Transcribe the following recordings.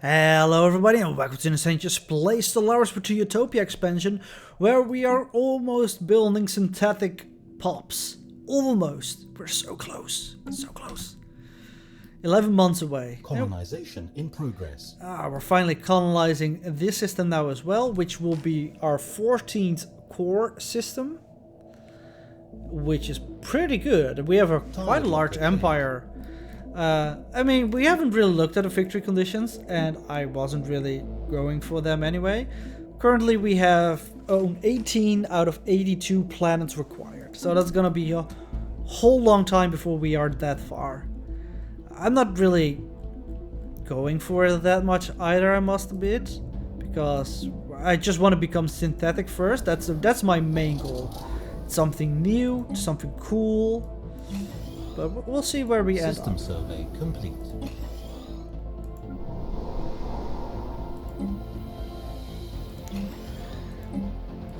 Hello everybody and welcome to the Saint Just Play Stellaris for the Utopia expansion, where we are almost building synthetic pops. Almost. We're so close. So close. 11 months away. Colonization in progress. We're finally colonizing this system now as well, which will be our 14th core system, which is pretty good. We have quite a large empire. I mean, we haven't really looked at the victory conditions, and I wasn't really going for them anyway. Currently, we have 18 out of 82 planets required, so that's gonna be a whole long time before we are that far. I'm not really going for it that much either, I must admit, because I just want to become synthetic first. That's my main goal. Something new, something cool. But we'll see where we end up. System survey complete.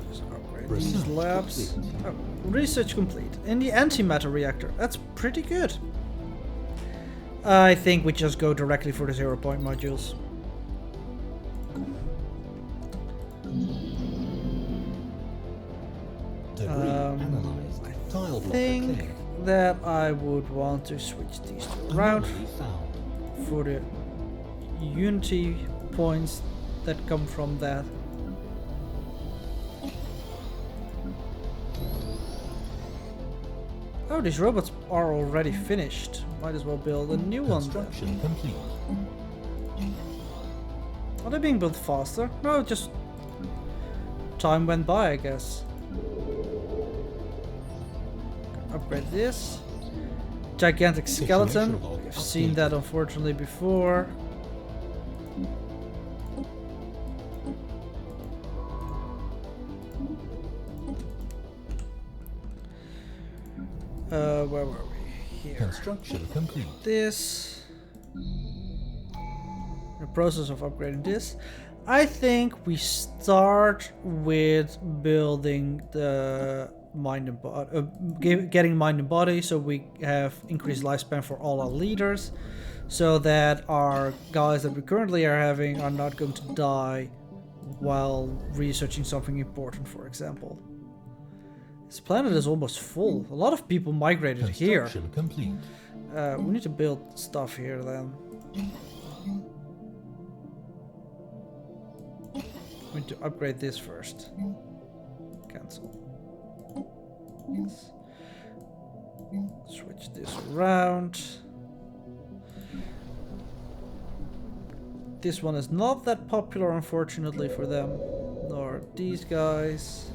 Just upgrade these labs. Oh, research complete. In the antimatter reactor. That's pretty good. I think we just go directly for the 0-point modules. Analyzed. Tile block clear. That I would want to switch these two around for the unity points that come from that. Oh, these robots are already finished. Might as well build a new one. Construction complete. Are they being built faster? No, just time went by, I guess. Upgrade this. Gigantic skeleton. We've seen that unfortunately before. Where were we? Here. Construction complete. This. The process of upgrading this. I think we start with building the mind and body, getting mind and body, so we have increased lifespan for all our leaders, so that our guys that we currently are having are not going to die while researching something important, for example. This planet is almost full. A lot of people migrated here. Complete. We need to build stuff here then. We need to upgrade this first. Cancel. Yes. Switch this around. This one is not that popular, unfortunately, for them. Nor these guys.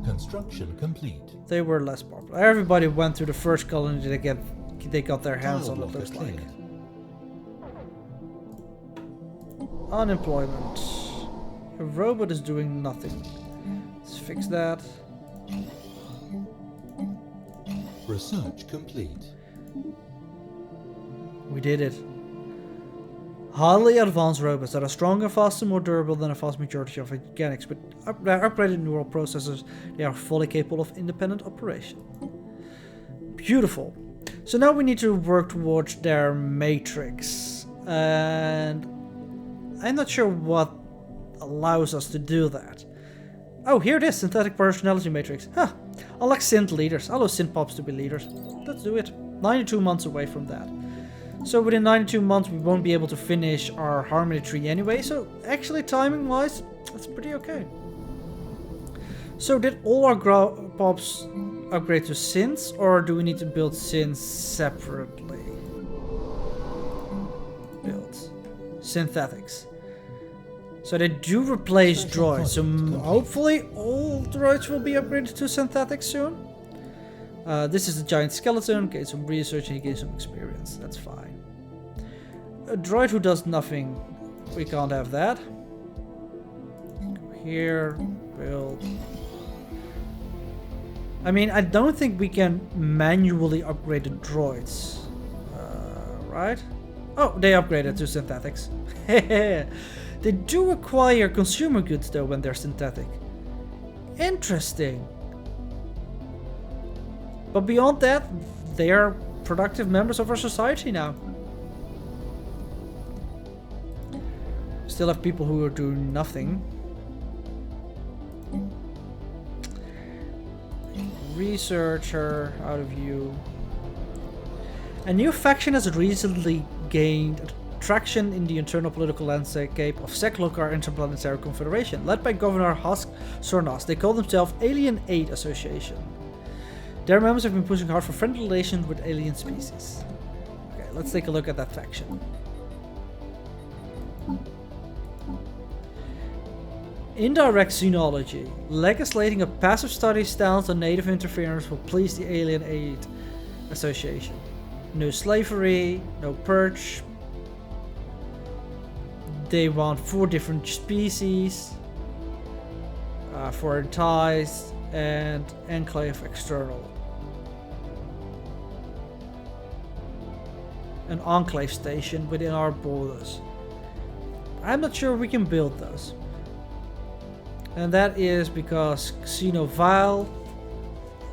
Construction complete. They were less popular. Everybody went to the first colony they got their hands on, it looks like. Unemployment. A robot is doing nothing. Let's fix that. Research complete. We did it. Highly advanced robots that are stronger, faster, more durable than a vast majority of organics. With their upgraded neural processors, they are fully capable of independent operation. Beautiful. So now we need to work towards their matrix. And I'm not sure what allows us to do that. Oh, here it is, synthetic personality matrix. Huh. I like synth leaders. I love synth pops to be leaders. Let's do it. 92 months away from that. So within 92 months we won't be able to finish our harmony tree anyway, so actually timing wise, that's pretty okay. So did all our pops upgrade to synths, or do we need to build synths separately? Build. Synthetics. So they do replace droids, so hopefully all droids will be upgraded to synthetics soon. This is a giant skeleton, gain some research and he gains some experience, that's fine. A droid who does nothing, we can't have that. Go here, build. I mean, I don't think we can manually upgrade the droids, right? Oh, they upgraded to synthetics. They do acquire consumer goods though when they're synthetic. Interesting. But beyond that, they are productive members of our society now. Still have people who are doing nothing. Researcher, out of view. A new faction has recently gained traction in the internal political landscape of Seklokar Interplanetary Confederation, led by Governor Hask Sornas. They call themselves Alien Aid Association. Their members have been pushing hard for friendly relations with alien species. Okay, let's take a look at that faction. Indirect xenology. Legislating a passive study stance on native interference will please the Alien Aid Association. No slavery, no purge. They want 4 different species, foreign ties, and enclave external. An enclave station within our borders. I'm not sure we can build those. And that is because Xenovile,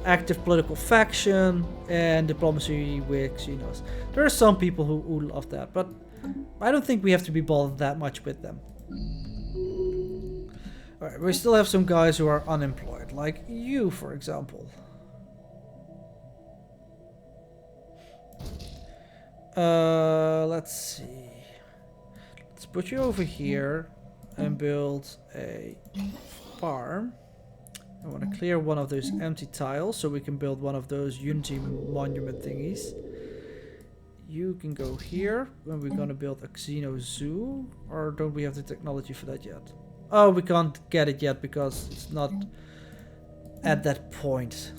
active political faction, and diplomacy with Xenos. There are some people who love that, but I don't think we have to be bothered that much with them. Alright, we still have some guys who are unemployed, like you, for example. Let's see. Let's put you over here and build a farm. I want to clear one of those empty tiles so we can build one of those Unity monument thingies. You can go here when we're gonna build a Xeno Zoo, or don't we have the technology for that yet? Oh, we can't get it yet because it's not at that point.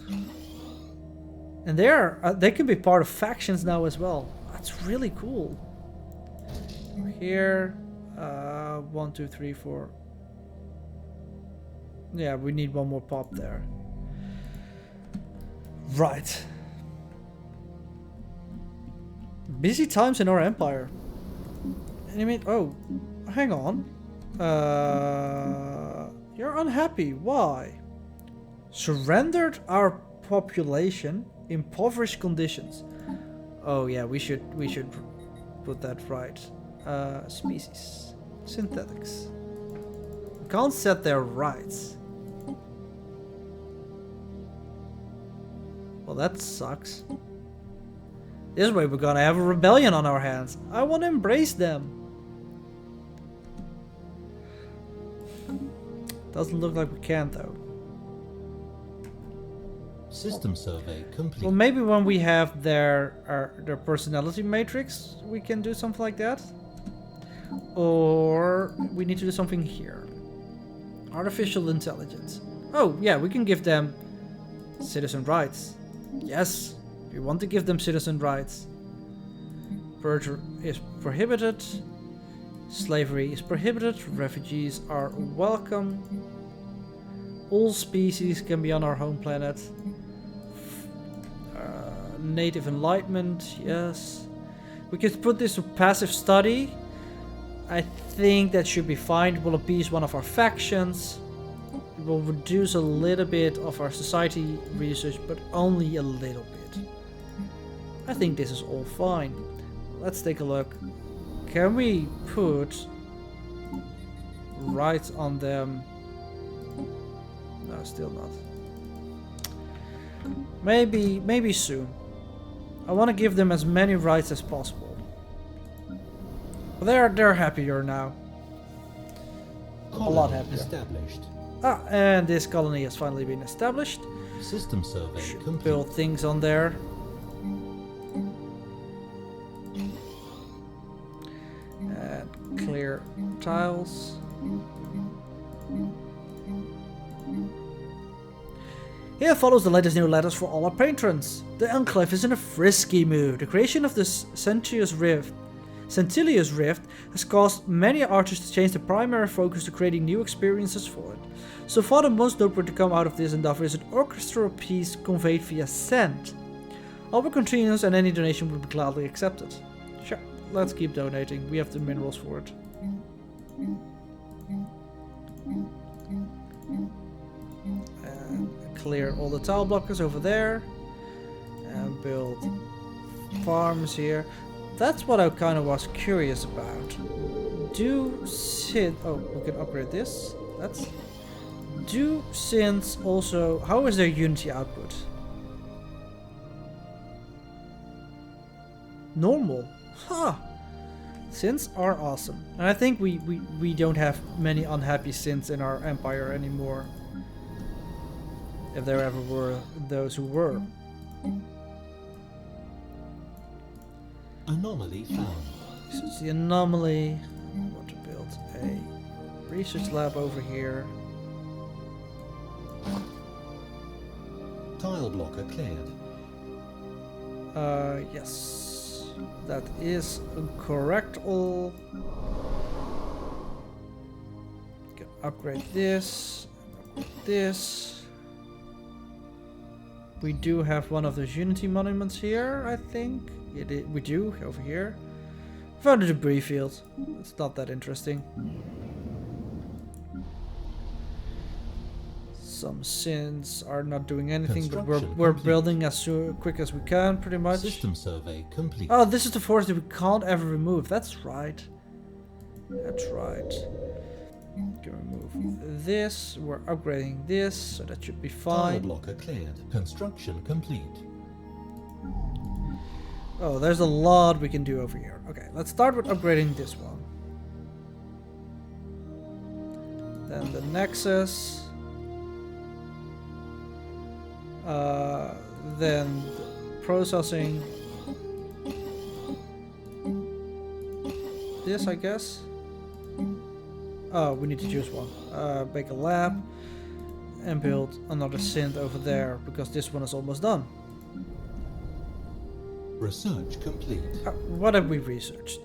And they can be part of factions now as well. That's really cool. Here, 1, 2, 3, 4. Yeah, we need one more pop there. Right. Busy times in our empire. And I mean, oh, hang on. You're unhappy. Why? Surrendered our population, impoverished conditions. Oh yeah, we should put that right. Species, synthetics. Can't set their rights. Well, that sucks. This way we're gonna have a rebellion on our hands. I want to embrace them. Doesn't look like we can though. System survey complete. Well, maybe when we have their personality matrix, we can do something like that. Or we need to do something here. Artificial intelligence. Oh yeah, we can give them citizen rights. Yes, we want to give them citizen rights. Purge is prohibited. Slavery is prohibited. Refugees are welcome. All species can be on our home planet. Native enlightenment, yes. We could put this to passive study. I think that should be fine. It will appease one of our factions. It will reduce a little bit of our society research, but only a little bit. I think this is all fine. Let's take a look. Can we put rights on them? No, still not. Maybe soon. I want to give them as many rights as possible. But they're happier now. Colony a lot happier. Established. Ah, and this colony has finally been established. System survey Should complete. build things on there. And clear tiles. Here follows the latest new letters for all our patrons. The Enclave is in a frisky mood. The creation of this Centilius Rift has caused many artists to change the primary focus to creating new experiences for it. So far, the most noteworthy to come out of this endeavor is an orchestral piece conveyed via scent. All will continues and any donation would be gladly accepted. Sure, let's keep donating. We have the minerals for it. Clear all the tile blockers over there and build farms here. that's what I kind of was curious about. Do synth... Oh, we can upgrade this. That's... Do synths also... How is their Unity output? Normal. Huh. Synths are awesome. And I think we don't have many unhappy synths in our empire anymore. If there ever were those who were. Anomaly found. This is the anomaly. I want to build a research lab over here. Tile blocker cleared. Yes. That is correct. All. Can upgrade this. Upgrade this. We do have one of those Unity monuments here, I think. We do, over here. Found a debris field. It's not that interesting. Some synths are not doing anything, but we're building as quick as we can, pretty much. System survey complete. Oh, this is the force that we can't ever remove. That's right. That's right. Can remove this. We're upgrading this, so that should be fine. Tile blocker cleared. Construction complete. Oh, there's a lot we can do over here. Okay, let's start with upgrading this one. Then the Nexus. Then the processing. This, I guess. Oh, we need to choose one. Make a lab and build another synth over there because this one is almost done. Research complete. What have we researched?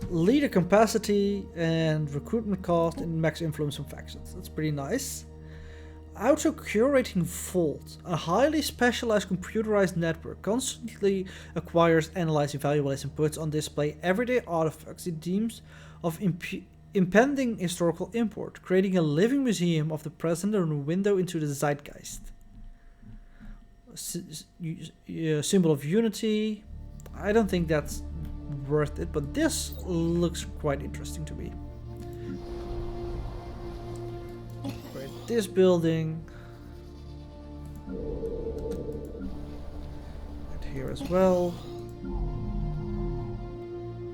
Leader capacity and recruitment cost and max influence on factions. That's pretty nice. Auto-curating Vault, a highly specialized computerized network, constantly acquires, analyzing valuable inputs on display everyday artifacts it deems of impending historical import, creating a living museum of the present and a window into the zeitgeist. Symbol of Unity. I don't think that's worth it, but this looks quite interesting to me. This building and here as well.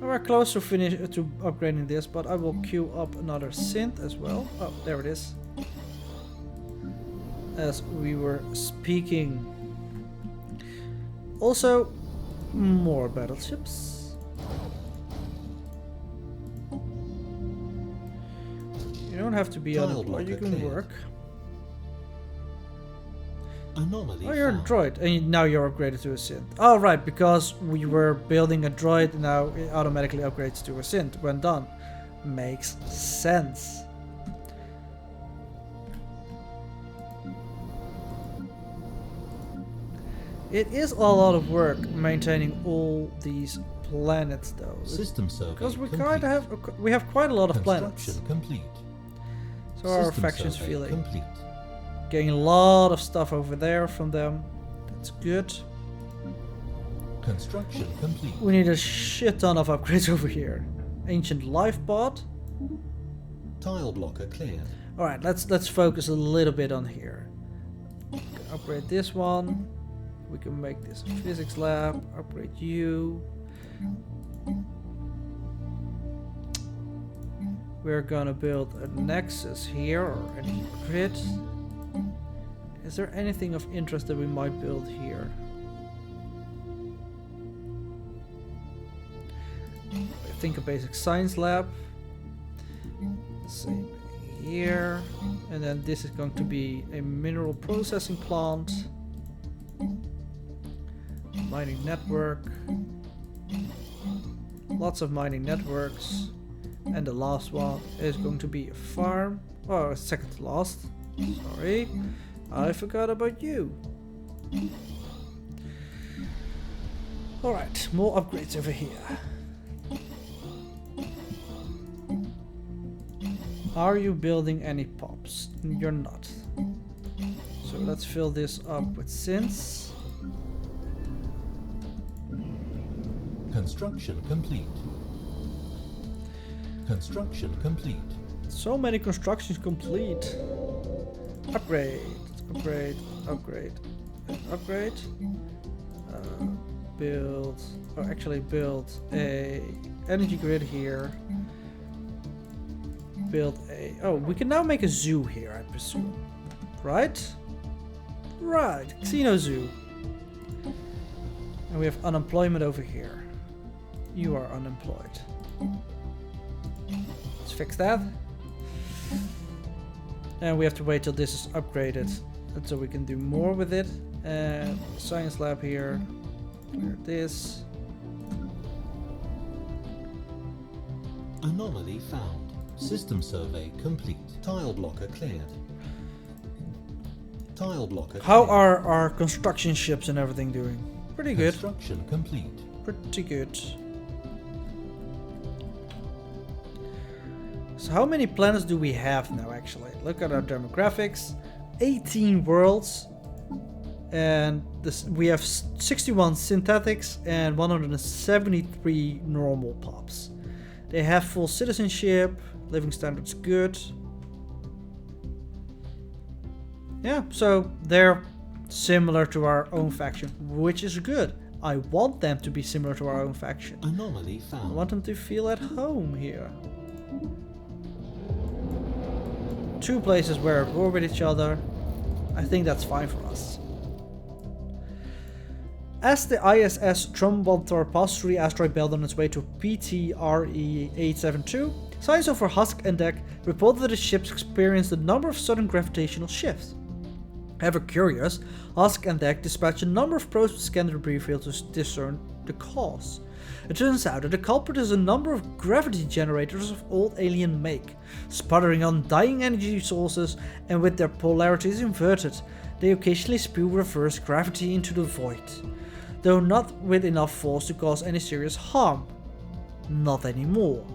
We're close to upgrading this, but I will queue up another synth as well. Oh, there it is. As we were speaking. Also, more battleships. You don't have to be on it, but you can work. Anomaly oh, you're a droid, and now you're upgraded to a synth. Oh, right, because we were building a droid, and now it automatically upgrades to a synth when done. Makes sense. It is a lot of work maintaining all these planets, though. System survey because we complete. have quite a lot of planets. Construction complete. So our System factions survey feeling. complete. Getting a lot of stuff over there from them. That's good. Construction complete. We need a shit ton of upgrades over here. Ancient life pod. Tile blocker cleared. Alright, let's focus a little bit on here. Upgrade this one. We can make this a physics lab. Upgrade you. We're gonna build a nexus here, or any grid. Is there anything of interest that we might build here? I think a basic science lab. Same here. And then this is going to be a mineral processing plant. Mining network. Lots of mining networks. And the last one is going to be a farm. Oh, second to last. Sorry. I forgot about you. Alright, more upgrades over here. Are you building any pops? You're not. So let's fill this up with synths. Construction complete. Construction complete. So many constructions complete. Upgrade, upgrade, upgrade, upgrade. Build, or actually build a energy grid here. Build a, oh, we can now make a zoo here, I presume. Right? Right, Xeno Zoo. And we have unemployment over here. You are unemployed. Let's fix that. And we have to wait till this is upgraded until we can do more with it. And science lab here. Clear this. Anomaly found. System survey complete. Tile blocker cleared. Tile blocker How cleared. are our construction ships and everything doing? Pretty good. Construction complete. Pretty good. So how many planets do we have now actually? Look at our demographics. 18 worlds. And this, we have 61 synthetics and 173 normal pops. They have full citizenship, living standards good. Yeah, so they're similar to our own faction, which is good. I want them to be similar to our own faction. Anomaly I found. want them to feel at home here. Two places where at war with each other. I think that's fine for us. As the ISS Trumbantor passed through the asteroid belt on its way to PTRE 872, science over Husk and Deck reported that the ships experienced a number of sudden gravitational shifts. Ever curious, Husk and Deck dispatched a number of probes to scan the debris field to discern the cause. It turns out that the culprit is a number of gravity generators of old alien make, sputtering on dying energy sources, and with their polarities inverted, they occasionally spew reverse gravity into the void, though not with enough force to cause any serious harm. Not anymore.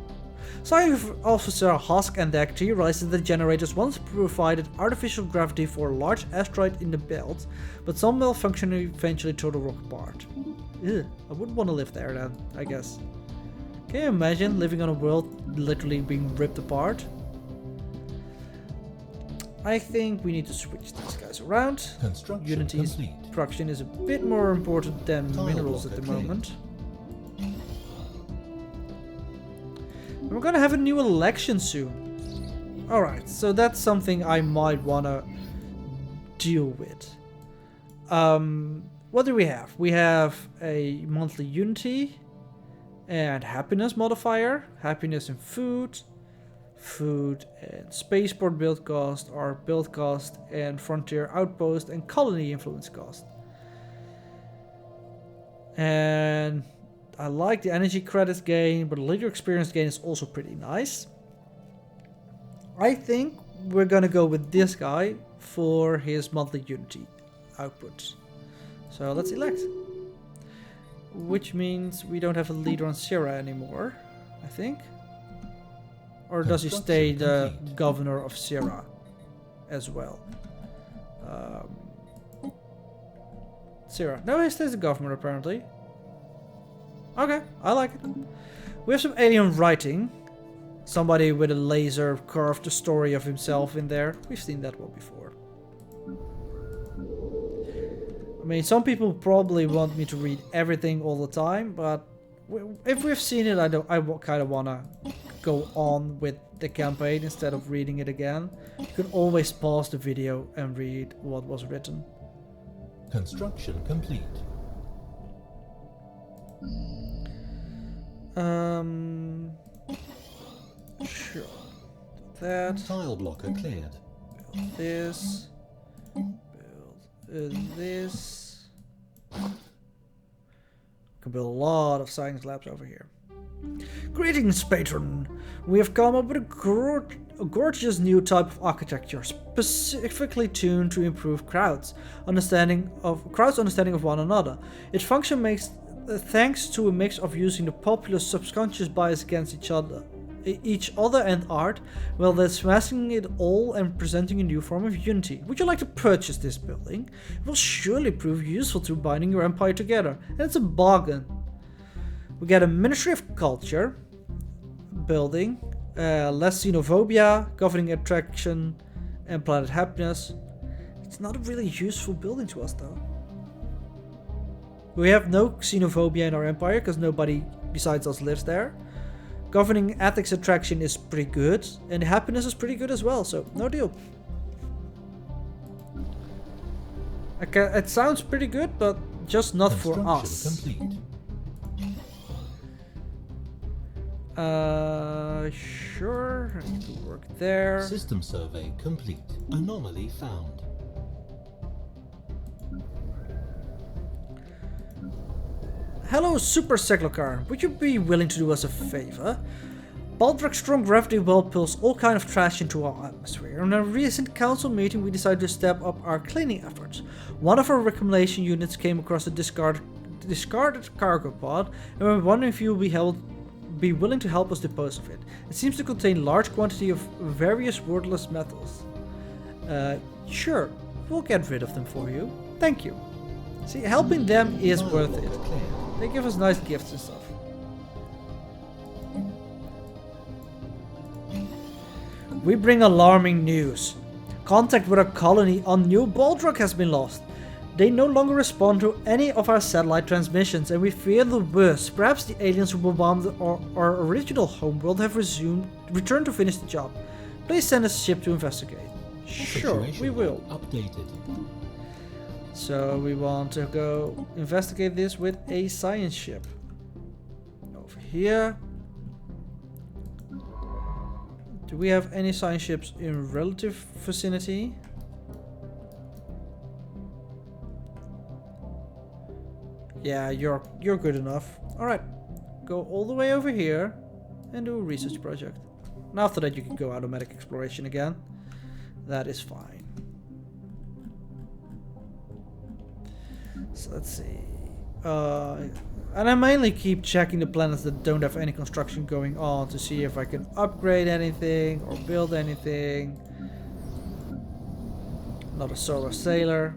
Science Officer Husk and Deck theorized that the generators once provided artificial gravity for a large asteroid in the belt, but some malfunction eventually tore the rock apart. Ugh, I wouldn't want to live there then, I guess. Can you imagine living on a world literally being ripped apart? I think we need to switch these guys around. Construction Unity's complete. production is a bit more important than Tile minerals at blocker the cleared. moment. And we're gonna have a new election soon. Alright, so that's something I might wanna deal with. What do we have? We have a monthly unity and happiness modifier. Happiness and food. Food and spaceport build cost, our build cost, and frontier outpost and colony influence cost. And I like the energy credits gain, but the leader experience gain is also pretty nice. I think we're gonna go with this guy for his monthly unity output. So let's elect. Which means we don't have a leader on Sierra anymore, I think. Or does he stay the Complete. governor of Sierra as well? Sierra. No, he stays the governor apparently. Okay, I like it. We have some alien writing. Somebody with a laser carved the story of himself in there. We've seen that one before. I mean, some people probably want me to read everything all the time, but if we've seen it, I kind of want to go on with the campaign instead of reading it again. You can always pause the video and read what was written. Construction complete. Sure. That. Tile blocker cleared. Build this. Build this. Can build a lot of science labs over here. Greetings, patron! We have come up with a gorgeous new type of architecture, specifically tuned to improve crowds' understanding of one another. Its function makes thanks to a mix of using the populace subconscious bias against each other and art, while then smashing it all and presenting a new form of unity. Would you like to purchase this building? It will surely prove useful to binding your empire together, and it's a bargain. We get a Ministry of Culture building, less xenophobia, governing attraction, and planet happiness. It's not a really useful building to us though. We have no xenophobia in our empire because nobody besides us lives there. Governing ethics attraction is pretty good, and happiness is pretty good as well, so no deal. Okay, it sounds pretty good, but just not for us. Complete. Sure, I need to work there. System survey complete. Anomaly found. Hello, Super Cyclocar. Would you be willing to do us a favor? Baldrak's strong gravity well pulls all kind of trash into our atmosphere. In a recent council meeting, we decided to step up our cleaning efforts. One of our reclamation units came across a discarded cargo pod, and we're wondering if you will be willing to help us dispose of it. It seems to contain large quantity of various worthless metals. Sure, we'll get rid of them for you. Thank you. See, helping them is worth it. They give us nice gifts and stuff. We bring alarming news. Contact with our colony on New Baldrak has been lost. They no longer respond to any of our satellite transmissions, and we fear the worst. Perhaps the aliens who bombed our original homeworld have returned to finish the job. Please send us a ship to investigate. Sure, we will. Updated. So we want to go investigate this with a science ship. Over here. Do we have any science ships in relative vicinity? Yeah, you're good enough. Alright. Go all the way over here and do a research project. And after that you can go automatic exploration again. That is fine. So let's see. And I mainly keep checking the planets that don't have any construction going on to see if I can upgrade anything or build anything. Not a solar sailor.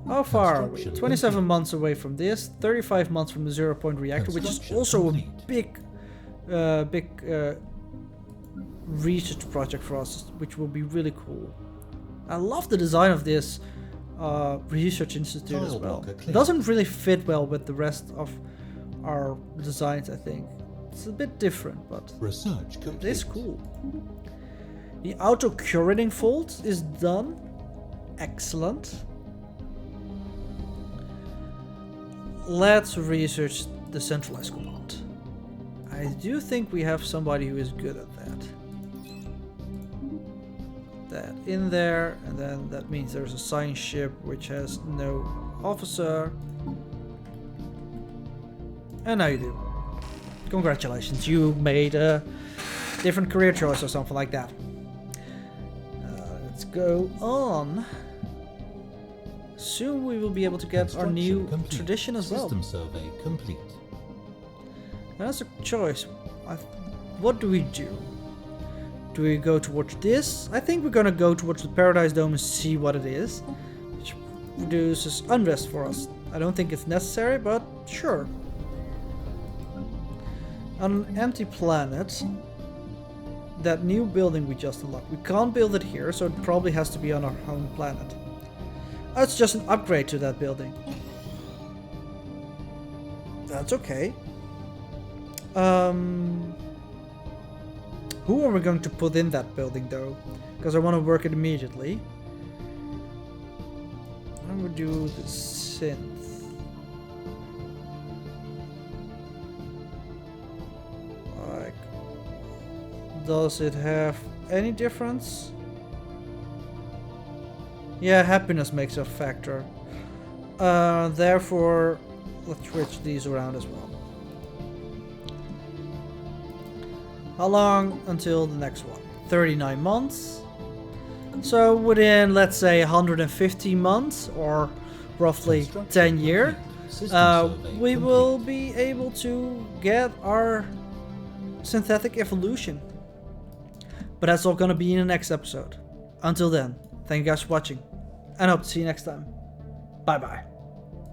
How far are we? 27 months away from this, 35 months from the 0-point reactor, which is also a big research project for us, which will be really cool. I love the design of this research institute as well. It doesn't really fit well with the rest of our designs, I think. It's a bit different, but it is cool. The auto curating fault is done. Excellent. Let's research the centralized command. I do think we have somebody who is good at that. That in there, and then that means there's a science ship which has no officer. And now you do. Congratulations, you made a different career choice or something like that. Let's go on. Soon we will be able to get our new tradition as well. System survey complete. That's a choice. What do we do? Do we go towards this? I think we're gonna go towards the Paradise Dome and see what it is, which produces unrest for us. I don't think it's necessary, but sure. On an empty planet, that new building we just unlocked, we can't build it here, so it probably has to be on our home planet. Oh, it's just an upgrade to that building. That's okay. Who are we going to put in that building though? Because I want to work it immediately. I'm going to do the synth. Like, does it have any difference? Yeah, happiness makes a factor. Therefore, let's switch these around as well. How long until the next one? 39 months. So within, let's say, 150 months, or roughly 10 years, we will be able to get our synthetic evolution. But that's all gonna be in the next episode. Until then, thank you guys for watching, and I hope to see you next time. Bye bye.